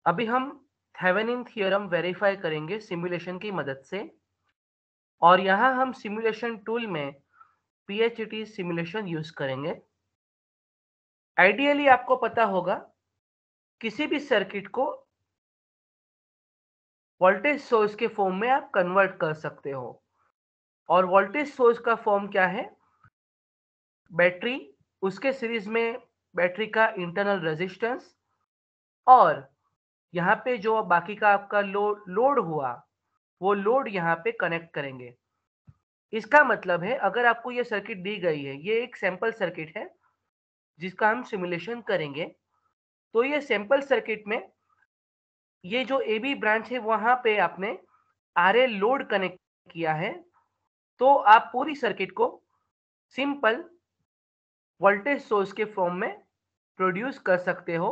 अभी हम Thevenin theorem verify करेंगे सिमुलेशन की मदद से और यहाँ हम सिमुलेशन टूल में पीएचईटी सिमुलेशन यूज करेंगे। आइडियली आपको पता होगा किसी भी सर्किट को वोल्टेज सोर्स के फॉर्म में आप कन्वर्ट कर सकते हो और वोल्टेज सोर्स का फॉर्म क्या है? बैटरी, उसके सीरीज में बैटरी का इंटरनल रेजिस्टेंस और यहाँ पे जो बाकी का आपका लोड हुआ, वो लोड यहाँ पे कनेक्ट करेंगे। इसका मतलब है अगर आपको ये सर्किट दी गई है, ये एक सैंपल सर्किट है जिसका हम सिमुलेशन करेंगे। तो ये सैंपल सर्किट में ये जो ए बी ब्रांच है वहाँ पे आपने आरएल लोड कनेक्ट किया है, तो आप पूरी सर्किट को सिंपल वोल्टेज सोर्स के फॉर्म में प्रोड्यूस कर सकते हो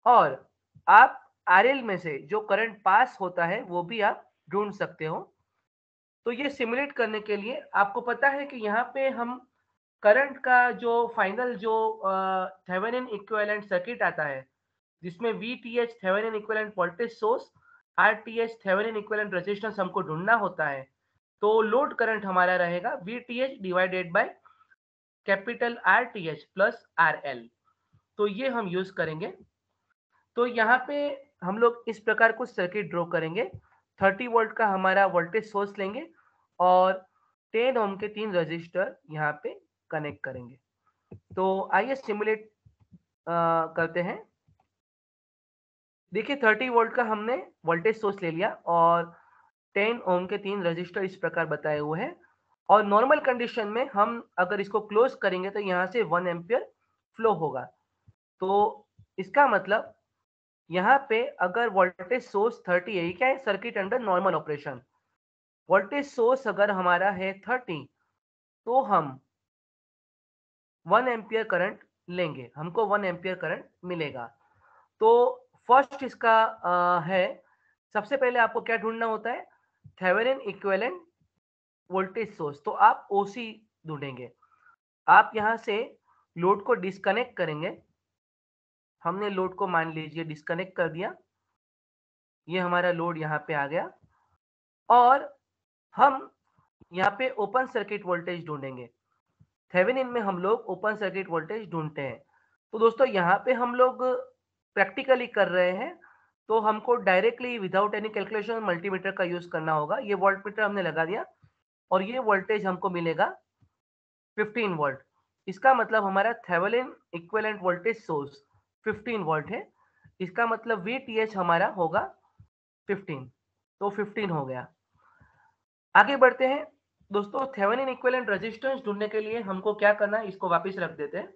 और आप आरएल में से जो करंट पास होता है वो भी आप ढूंढ सकते हो। तो ये सिमुलेट करने के लिए आपको पता है कि यहाँ पे हम करंट का जो फाइनल जो थेवेनिन इक्विवेलेंट सर्किट आता है जिसमें VTH Thevenin equivalent voltage source, RTH Thevenin equivalent resistance हमको ढूंढना होता है। तो लोड करंट हमारा रहेगा VTH divided by capital RTH plus RL. तो ये हम यूज करेंगे। तो यहाँ पे हम लोग इस प्रकार कुछ सर्किट ड्रॉ करेंगे। 30 वोल्ट का हमारा वोल्टेज सोर्स लेंगे और 10 ओम के 3 रजिस्टर यहाँ पे कनेक्ट करेंगे। तो आइए सिमुलेट करते हैं। देखिए 30 वोल्ट का हमने वोल्टेज सोर्स ले लिया और 10 ओम के 3 रजिस्टर इस प्रकार बताए हुए हैं और नॉर्मल कंडीशन में हम अगर इसको क्लोज करेंगे तो यहाँ से 1 एम्पियर फ्लो होगा। तो इसका मतलब यहाँ पे अगर वोल्टेज सोर्स 30 है, ये क्या है? Circuit under normal operation. Voltage source अगर हमारा है 30 तो हम 1 एम्पियर करंट लेंगे, हमको 1 एम्पियर करंट मिलेगा। तो फर्स्ट इसका है, सबसे पहले आपको क्या ढूंढना होता है? Thevenin equivalent voltage source. तो आप ओसी ढूंढेंगे। आप यहाँ से लोड को डिस्कनेक्ट करेंगे। हमने लोड को मान लीजिए डिस्कनेक्ट कर दिया। ये हमारा लोड यहाँ पे आ गया और हम यहाँ पे ओपन सर्किट वोल्टेज ढूंढेंगे। थेवेनिन में हम लोग ओपन सर्किट वोल्टेज ढूंढते हैं। तो दोस्तों यहाँ पे हम लोग प्रैक्टिकली कर रहे हैं, तो हमको directly without any calculation multimeter का यूज करना होगा। ये वोल्टमीटर हमने लगा दिया और ये वोल्टेज हमको मिलेगा 15 वोल्ट। इसका मतलब हमारा Thevenin equivalent voltage source 15 volt है। इसका मतलब वीटीएच हमारा होगा 15। तो 15 हो गया। आगे बढ़ते हैं दोस्तों। थेवेनिन इक्विवेलेंट रेजिस्टेंस ढूंढने के लिए हमको क्या करना है, इसको वापस रख देते हैं।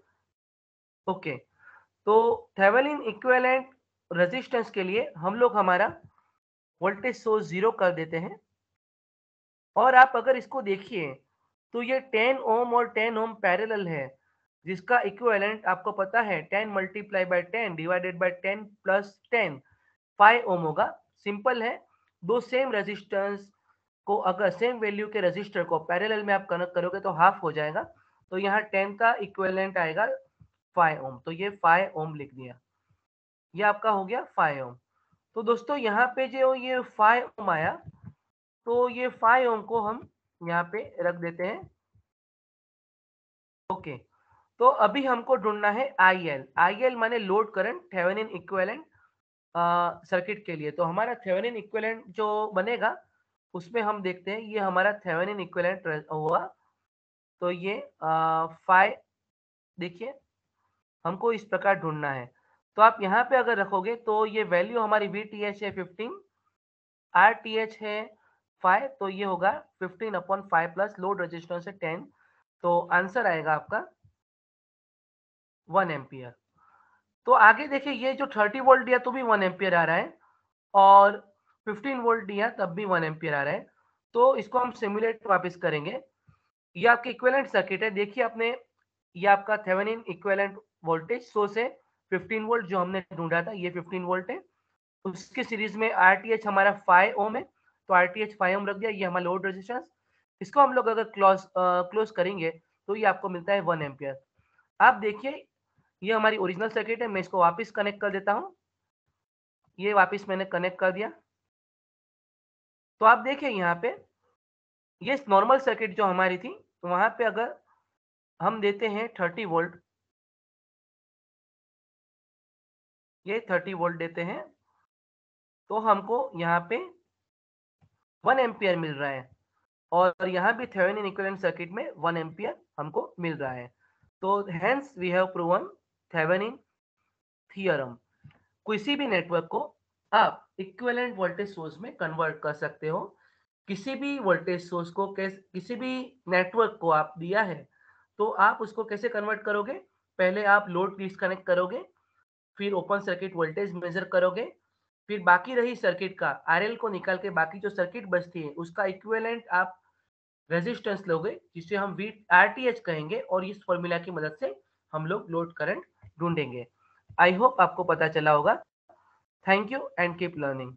ओके, तो थेवेनिन इक्विवेलेंट रेजिस्टेंस के लिए हम लोग हमारा वोल्टेज सोर्स 0 कर देते हैं और आप अगर इसको देखिए तो ये 10 ओम और 10 ओम पैरेलल है, जिसका इक्विवेलेंट आपको पता है 10 multiply by 10 divided by 10 plus 10 5 ओम होगा। सिंपल है, दो सेम रेजिस्टेंस को अगर सेम वैल्यू के रेजिस्टर को पैरेलल में आप कनेक्ट करोगे तो हाफ हो जाएगा। तो यहाँ 10 का इक्विवेलेंट आएगा 5 ओम। तो ये 5 ओम लिख दिया। ये आपका हो गया 5 ओम। तो दोस्तों यहाँ पे जो ये 5 ओम आया, तो ये 5 ओम को हम यहाँ पे रख देते हैं। ओके, तो अभी हमको ढूंढना है आईएल। आईएल माने load current Thevenin equivalent circuit के लिए। तो हमारा थेवेनिन इक्विवेलेंट जो बनेगा उसमें हम देखते हैं, ये हमारा थेवेनिन इक्विवेलेंट हुआ। तो ये 5, देखिए हमको इस प्रकार ढूंढना है। तो आप यहाँ पे अगर रखोगे तो ये वैल्यू हमारी वीटीएच है 15, आरटीएच है 5, तो ये होगा 15/5 प्लस लोड रेजिस्टेंस है 10। तो आंसर आएगा आपका 1 एम्पियर। तो आगे देखिए, ये जो 30 वोल्ट दिया तो भी 1 एम्पियर आ रहा है और 15 वोल्ट दिया तब भी 1 एम्पियर आ रहा है। तो इसको हम सिमुलेट वापस करेंगे। ये आपकी इक्विवेलेंट सर्किट है। देखिए आपने, ये आपका थेवेनिन इक्विवेलेंट वोल्टेज सोर्स है 15 वोल्ट जो हमने ढूंढा था, ये 15 वोल्ट है। उसके सीरीज में आरटीएच हमारा 5 ओम है, तो आरटीएच 5 ओम रख दिया। ये हमारा लोड रेजिस्टेंस, इसको हम लोग अगर क्लोज करेंगे तो ये आपको मिलता है 1 एम्पियर। आप देखिए, ये हमारी ओरिजिनल सर्किट है। मैं इसको वापस कनेक्ट कर देता हूँ। ये वापस मैंने कनेक्ट कर दिया। तो आप देखिए यहाँ पे ये नॉर्मल सर्किट जो हमारी थी, तो वहां पे अगर हम देते हैं 30 वोल्ट, ये 30 वोल्ट देते हैं, तो हमको यहाँ पे 1 एम्पियर मिल रहा है। और यहाँ भी थेवेनिन इक्विवेलेंट सर्किट में 1 एम्पियर हमको मिल रहा है। तो hence we have proven Thevenin theorem. किसी भी नेटवर्क को आप इक्विवेलेंट वोल्टेज सोर्स में कन्वर्ट कर सकते हो। किसी भी वोल्टेज सोर्स को किसी भी नेटवर्क को आप दिया है, तो आप उसको कैसे कन्वर्ट करोगे? पहले आप लोड डिस्कनेक्ट करोगे, फिर ओपन सर्किट वोल्टेज मेजर करोगे, फिर बाकी रही सर्किट का आरएल को निकाल के बाकी जो सर्किट बचती है उसका इक्विवेलेंट आप रेजिस्टेंस लोगे, जिसे हम वी आरटीएच कहेंगे, और इस फॉर्मूला की मदद से हम लोग लोड करंट ढूंढेंगे। आई होप आपको पता चला होगा। Thank you and keep learning.